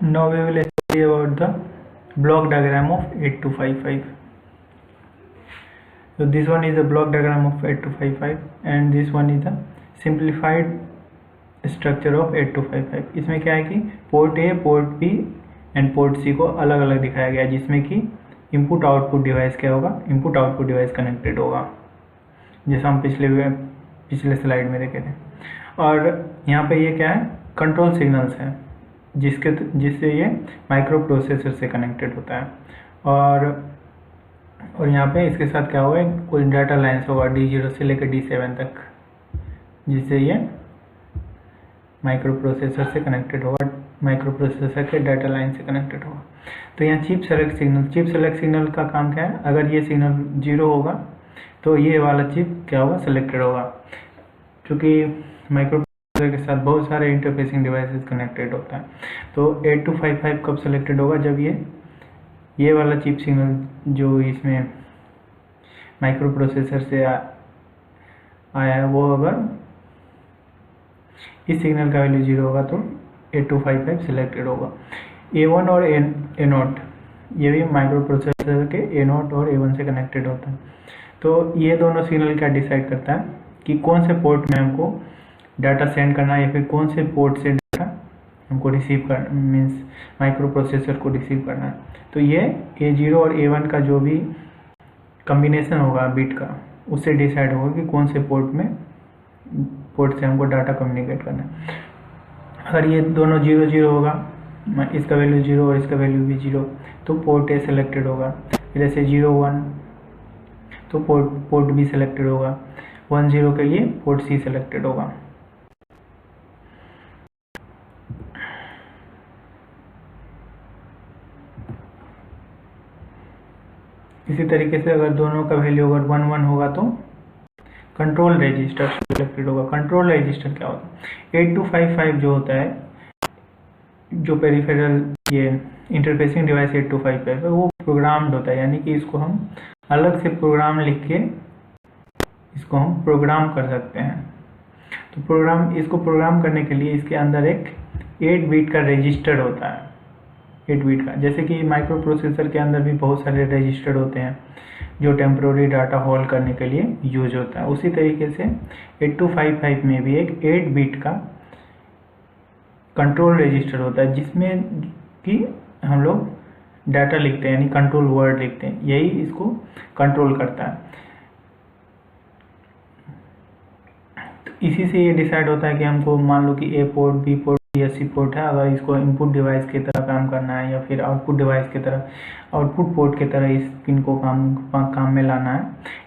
Now we will study about the block diagram of 8255. So this one is the block diagram of 8255 and this one is the simplified structure of 8255. इसमें क्या है कि port A, port B and port C को अलग अलग दिखाया गया है, जिसमें कि इनपुट आउटपुट डिवाइस क्या होगा, इनपुट आउटपुट डिवाइस कनेक्टेड होगा, जैसा हम पिछले स्लाइड में देखे थे। और यहाँ पे ये क्या है, कंट्रोल सिग्नल्स हैं जिससे ये माइक्रो प्रोसेसर से कनेक्टेड होता है। और यहाँ पे इसके साथ क्या होगा, कोई डाटा लाइन्स होगा D0 से लेकर D7 तक, जिससे ये माइक्रो प्रोसेसर से कनेक्टेड होगा, माइक्रो प्रोसेसर के डाटा लाइन से कनेक्टेड होगा। तो यहाँ चिप सेलेक्ट सिग्नल का काम क्या है, अगर ये सिग्नल 0 होगा तो ये वाला चिप क्या होगा, सेलेक्टेड होगा। क्योंकि माइक्रो प्रोसेसर के साथ बहुत सारे इंटरफेसिंग डिवाइसेस कनेक्टेड होता है, तो 8255 कब सेलेक्टेड होगा, जब ये वाला चिप सिग्नल जो इसमें माइक्रो प्रोसेसर से आया है, वो अगर इस सिग्नल का वैल्यू 0 होगा तो 8255 सिलेक्टेड होगा। A1 और A0 ये भी माइक्रो प्रोसेसर के A0 और A1 से कनेक्टेड होता है। तो ये दोनों सिग्नल क्या डिसाइड करता है कि कौन से पोर्ट में हमको डाटा सेंड करना है या फिर कौन से पोर्ट से डाटा हमको रिसीव करना, मीन्स माइक्रो प्रोसेसर को रिसीव करना है। तो ये A0 और A1 का जो भी कम्बिनेशन होगा बिट का, उससे डिसाइड होगा कि कौन से पोर्ट से हमको डाटा कम्युनिकेट करना है। अगर ये दोनों 0 0 होगा, इसका वैल्यू 0 और इसका वैल्यू भी 0, तो पोर्ट ए सेलेक्टेड होगा। फिर ऐसे 0 1 तो पोर्ट बी सेलेक्टेड होगा, 1 0 के लिए पोर्ट सी सेलेक्टेड होगा। इसी तरीके से अगर दोनों का वैल्यू अगर 1 1 होगा तो कंट्रोल रजिस्टर सेलेक्टेड होगा। कंट्रोल रजिस्टर क्या होता है, 8255 जो होता है, जो पेरिफेरल ये इंटरफेसिंग डिवाइस 8255 है, वो प्रोग्राम्ड होता है, यानी कि इसको हम अलग से प्रोग्राम लिख के इसको हम प्रोग्राम कर सकते हैं। तो इसको प्रोग्राम करने के लिए इसके अंदर एक 8 बिट का रजिस्टर होता है, 8 बिट का। जैसे कि माइक्रो प्रोसेसर के अंदर भी बहुत सारे रजिस्टर होते हैं जो टेम्प्रोरी डाटा होल्ड करने के लिए यूज होता है, उसी तरीके से 8255 में भी एक 8 बिट का कंट्रोल रजिस्टर होता है, जिसमें कि हम लोग डाटा लिखते हैं, यानी कंट्रोल वर्ड लिखते हैं, यही इसको कंट्रोल करता है। तो इसी से ये डिसाइड होता है कि हमको मान लो कि ए पोर्ट, बी पोर्ट, सी पोर्ट है, अगर इसको इनपुट डिवाइस की तरह काम करना है या फिर आउटपुट डिवाइस की तरह, आउटपुट पोर्ट की तरह इस पिन को काम में लाना है,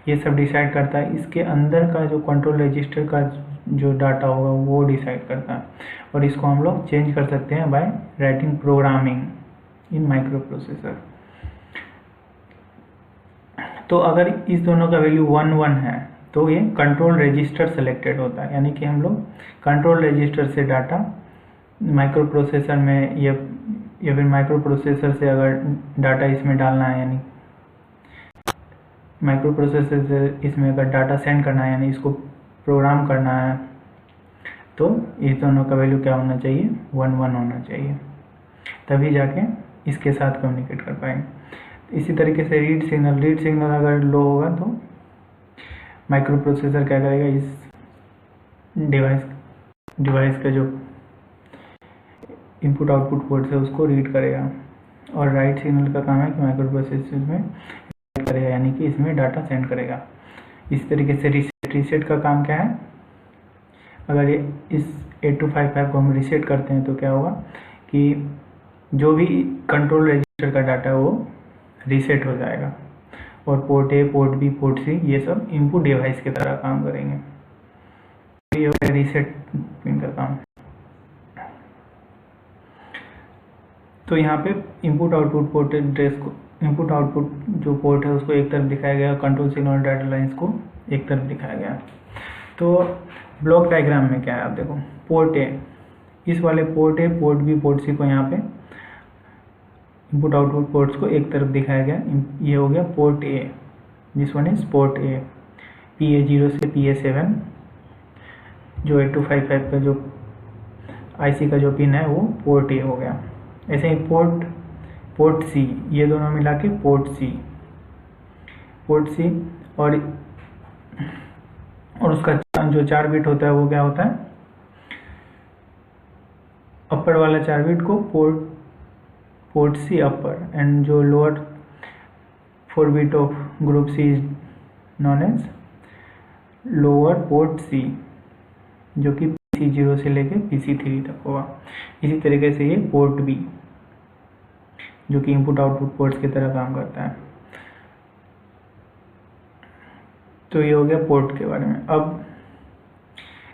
ये सब डिसाइड करता है। इसके अंदर का जो कंट्रोल रजिस्टर का जो डाटा होगा वो डिसाइड करता है, और इसको हम लोग चेंज कर सकते हैं by writing programming in micro processor. तो अगर इस दोनों का वैल्यू 1 1 है तो ये कंट्रोल रजिस्टर सेलेक्टेड होता है, यानी कि हम लोग कंट्रोल रजिस्टर से डाटा माइक्रो प्रोसेसर में या फिर माइक्रो प्रोसेसर से अगर डाटा इसमें डालना है, यानी माइक्रो प्रोसेसर से इसमें अगर डाटा सेंड करना है, यानी इसको प्रोग्राम करना है, तो इस दोनों का वैल्यू क्या होना चाहिए, 1 1 होना चाहिए, तभी जाके इसके साथ कम्युनिकेट कर पाएंगे। इसी तरीके से रीड सिग्नल अगर लो होगा तो माइक्रो प्रोसेसर क्या करेगा, इस डिवाइस का जो इनपुट आउटपुट पोर्ट है उसको रीड करेगा, और राइट सिग्नल का काम है कि माइक्रो प्रोसेसर में रीड करेगा, यानी कि इसमें डाटा सेंड करेगा। इस तरीके से रीसेट का काम क्या है, अगर इस 8255 को हम रीसेट करते हैं तो क्या होगा कि जो भी कंट्रोल रजिस्टर का डाटा है वो रीसेट हो जाएगा, और port A, port B, port C ये सब इनपुट डिवाइस की तरह काम करेंगे। ये हो रीसेट पिन का काम। तो यहाँ पे इनपुट आउटपुट पोर्ट एड्रेस को, इनपुट आउटपुट जो पोर्ट है उसको एक तरफ दिखाया गया, कंट्रोल सिग्नल डाटा लाइन्स को एक तरफ दिखाया गया। तो ब्लॉक डायग्राम में क्या है, आप देखो, पोर्ट ए, इस वाले port A, port B, port C को यहाँ पे इनपुट आउटपुट पोर्ट्स को एक तरफ दिखाया गया। ये हो गया port A, this one is port A, PA0 से PA7 जो 8255 का जो आईसी का जो पिन है वो पोर्ट ए हो गया। ऐसे ही पोर्ट सी, ये दोनों मिला के पोर्ट सी और उसका जो 4 बिट होता है वो क्या होता है, अपर वाला 4 बिट को पोर्ट सी अपर, एंड जो lower 4 bit of group C is known as lower port C, जो कि PC0 से लेके PC3 तक होगा। इसी तरीके से ये पोर्ट बी, जो कि इनपुट आउटपुट पोर्ट्स की तरह काम करता है। तो ये हो गया पोर्ट के बारे में। अब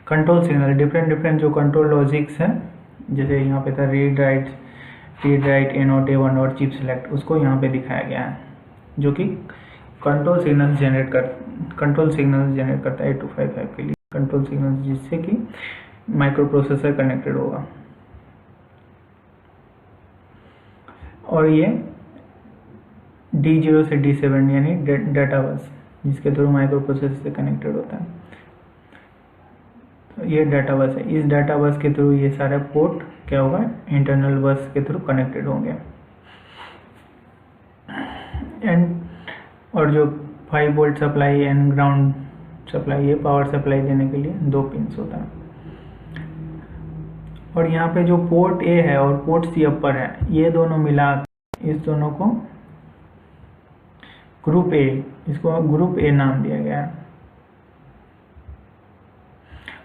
कंट्रोल सिग्नल, डिफरेंट जो कंट्रोल लॉजिक्स हैं, जैसे यहाँ पे था रीड राइट A0 A1 और चिप सेलेक्ट, उसको यहाँ पे दिखाया गया है, जो कि कंट्रोल सिग्नल जनरेट करता है 8255 के लिए, कंट्रोल सिग्नल जिससे कि माइक्रो प्रोसेसर कनेक्टेड होगा। और ये D0 से D7 यानी डाटा बस, जिसके थ्रू माइक्रो प्रोसेसर से कनेक्टेड होता है। तो ये डाटा बस है, इस डाटा बस के थ्रू ये सारे पोर्ट क्या होगा, इंटरनल बस के थ्रू कनेक्टेड होंगे। और जो 5 volt supply and ground supply, ये पावर सप्लाई देने के लिए 2 पिंस होता है। और यहाँ पे जो पोर्ट ए है और पोर्ट सी अपर है, ये दोनों मिला, इस दोनों को ग्रुप ए, इसको ग्रुप ए नाम दिया गया है।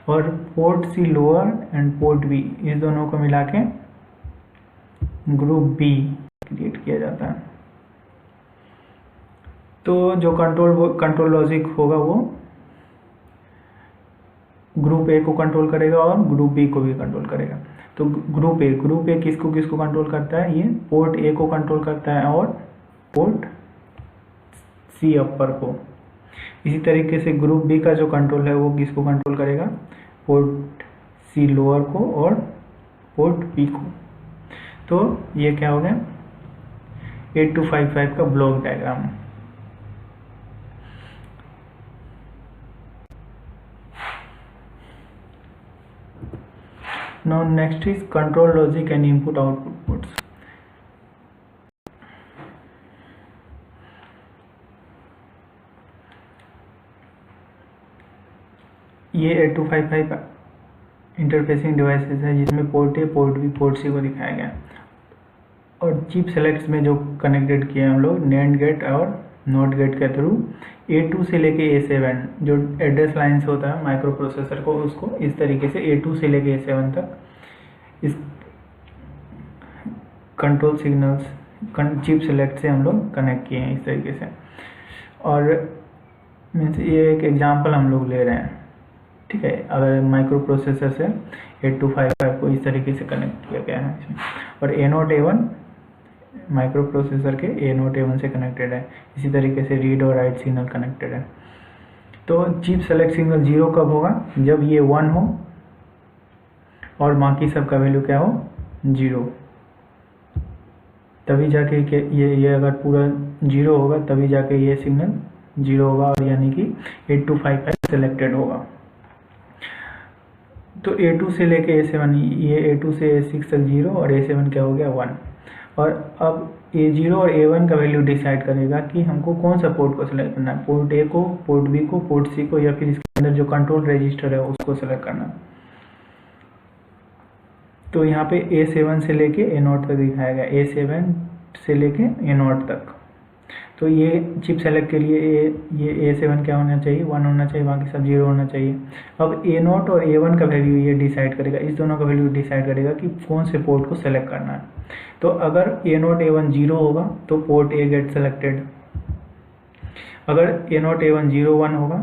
और port C lower and port B, इस दोनों को मिला के ग्रुप बी क्रिएट किया जाता है। तो जो कंट्रोल लॉजिक होगा वो ग्रुप ए को कंट्रोल करेगा और ग्रुप बी को भी कंट्रोल करेगा। तो ग्रुप ए किसको कंट्रोल करता है, ये पोर्ट ए को कंट्रोल करता है और पोर्ट सी अपर को। इसी तरीके से ग्रुप बी का जो कंट्रोल है वो किसको कंट्रोल करेगा, पोर्ट सी लोअर को और पोर्ट बी को। तो ये क्या हो गया, 8255 का block diagram. Now next is control logic and input output ports. ये 8255 इंटरफेसिंग डिवाइसेस है, जिसमें port A, port B, port C को दिखाया गया। और चिप सेलेक्ट्स में जो कनेक्टेड किए हम लोग NAND गेट और नॉट गेट के थ्रू A2 से लेके A7 जो एड्रेस लाइन्स होता है माइक्रो प्रोसेसर को, उसको इस तरीके से A2 से लेके A7 तक इस कंट्रोल सिग्नल्स चिप सेलेक्ट से हम लोग कनेक्ट किए हैं इस तरीके से। और मीन्स ये एक एग्जांपल हम लोग ले रहे हैं, ठीक है। अगर माइक्रो प्रोसेसर से 8255 को इस तरीके से कनेक्ट किया गया है इसमें, और A0 A1 माइक्रो प्रोसेसर के A0 A1 से कनेक्टेड है। इसी तरीके से रीड और राइट सिग्नल कनेक्टेड है। तो चिप सेलेक्ट सिग्नल 0 कब होगा, जब ये 1 हो और बाकी सब का वैल्यू क्या हो 0, तभी जाके ये अगर पूरा 0 होगा तभी जाके ये सिग्नल 0 होगा, और यानी कि 8255 सेलेक्टेड होगा। तो A2 से लेके A7, ये A2 से A6 तक 0 और A7 क्या हो गया 1। और अब A0 और A1 का वैल्यू डिसाइड करेगा कि हमको कौन सा पोर्ट को सिलेक्ट करना है, पोर्ट ए को, पोर्ट बी को, पोर्ट सी को, या फिर इसके अंदर जो कंट्रोल रजिस्टर है उसको सिलेक्ट करना। तो यहाँ पे A7 से लेके A0 तक दिखाया गया, A7 से लेके A0 तक। तो ये चिप सेलेक्ट के लिए ये A7 क्या होना चाहिए 1 होना चाहिए, बाकी सब 0 होना चाहिए। अब A0 और A1 का वैल्यू ये डिसाइड करेगा, इस दोनों का वैल्यू डिसाइड करेगा कि कौन से पोर्ट को सेलेक्ट करना है। तो अगर A0 A1 0 होगा तो पोर्ट A गेट सेलेक्टेड, अगर A0 A1 0 1 होगा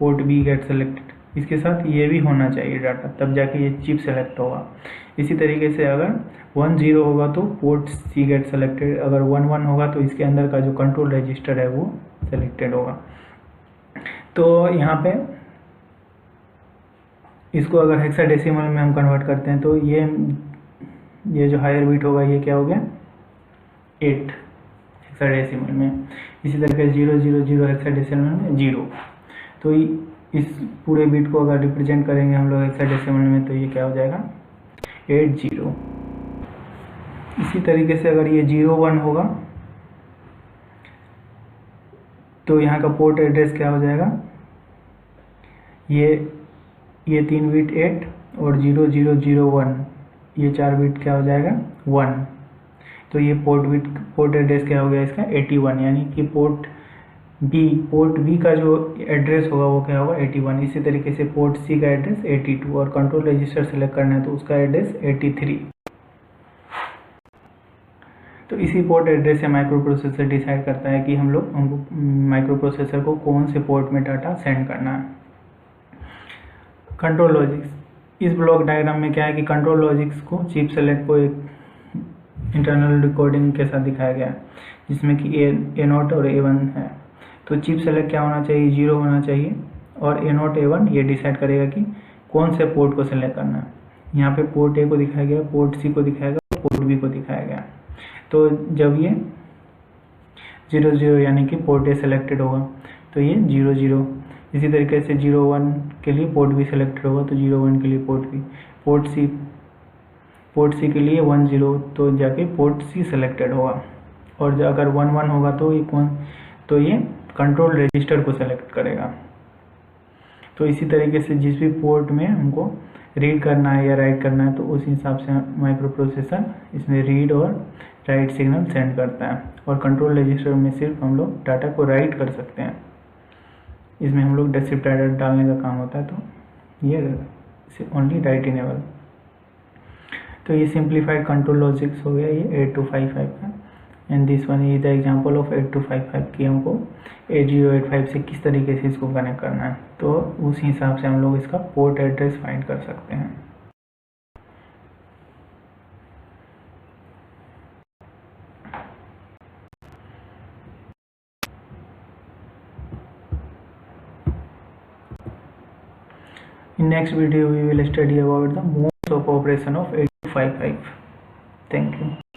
पोर्ट B गेट सेलेक्टेड। इसके साथ ये भी होना चाहिए डाटा, तब जाके ये चिप सेलेक्ट होगा। इसी तरीके से अगर 1 0 होगा तो पोर्ट C गेट सेलेक्टेड, अगर 1 1 होगा तो इसके अंदर का जो कंट्रोल रजिस्टर है वो सेलेक्टेड होगा। तो यहाँ पे इसको अगर हेक्साडेसिमल में हम कन्वर्ट करते हैं तो ये जो हायर बीट होगा ये क्या हो गया 8 हेक्साडेसिमल में। इसी तरीके से 0 0 0 हेक्साडेसिमल में 0। तो इस पूरे बीट को अगर रिप्रेजेंट करेंगे हम लोग हेक्साडेसिमल में तो ये क्या हो जाएगा 80। इसी तरीके से अगर ये 01 होगा तो यहाँ का पोर्ट एड्रेस क्या हो जाएगा, ये 3 बिट 8 और 0001, ये 4 बिट क्या हो जाएगा 1। तो ये पोर्ट एड्रेस क्या हो गया इसका 81, यानी कि पोर्ट बी का जो एड्रेस होगा वो क्या होगा 81। इसी तरीके से पोर्ट सी का एड्रेस 82 और कंट्रोल रजिस्टर सेलेक्ट करना है तो उसका एड्रेस 83। तो इसी पोर्ट एड्रेस से माइक्रो प्रोसेसर डिसाइड करता है कि हमको माइक्रो प्रोसेसर को कौन से पोर्ट में डाटा सेंड करना है। कंट्रोल लॉजिक्स, इस ब्लॉक डायग्राम में क्या है कि कंट्रोल लॉजिक्स को चिप सेलेक्ट को एक इंटरनल रिकॉर्डिंग के साथ दिखाया गया है, जिसमें कि A0 और A1 है। तो चिप सेलेक्ट क्या होना चाहिए, 0 होना चाहिए, और A0 A1 ये डिसाइड करेगा कि कौन से पोर्ट को सेलेक्ट करना है। यहाँ पे पोर्ट ए को दिखाया गया, पोर्ट सी को दिखाया गया, पोर्ट बी को दिखाया गया। तो जब ये 00 यानी कि पोर्ट ए सेलेक्टेड होगा तो ये 00, इसी तरीके से 01 के लिए पोर्ट बी सेलेक्टेड होगा तो 01 के लिए पोर्ट बी, पोर्ट सी के लिए 10 तो जाके पोर्ट सी सेलेक्टेड होगा, और अगर 11 होगा तो ये कंट्रोल रजिस्टर को सेलेक्ट करेगा। तो इसी तरीके से जिस भी पोर्ट में हमको रीड करना है या राइट करना है तो उस हिसाब से माइक्रो प्रोसेसर इसमें रीड और राइट सिग्नल सेंड करता है, और कंट्रोल रजिस्टर में सिर्फ हम लोग डाटा को राइट कर सकते हैं। इसमें हम लोग डिस्क्रिप्ट डाटा डालने का काम होता है, तो ये ओनली राइट इनेबल। तो ये सिंप्लीफाइड कंट्रोल लॉजिक्स हो गया ये 8255 का, and this one is the example of 8255 की हमको 8085 से किस तरीके से इसको कनेक्ट करना है। तो उस हिसाब से हम लोग इसका पोर्ट एड्रेस फाइंड कर सकते हैं। In next video we will study about the modes of operation of 8255. Thank you.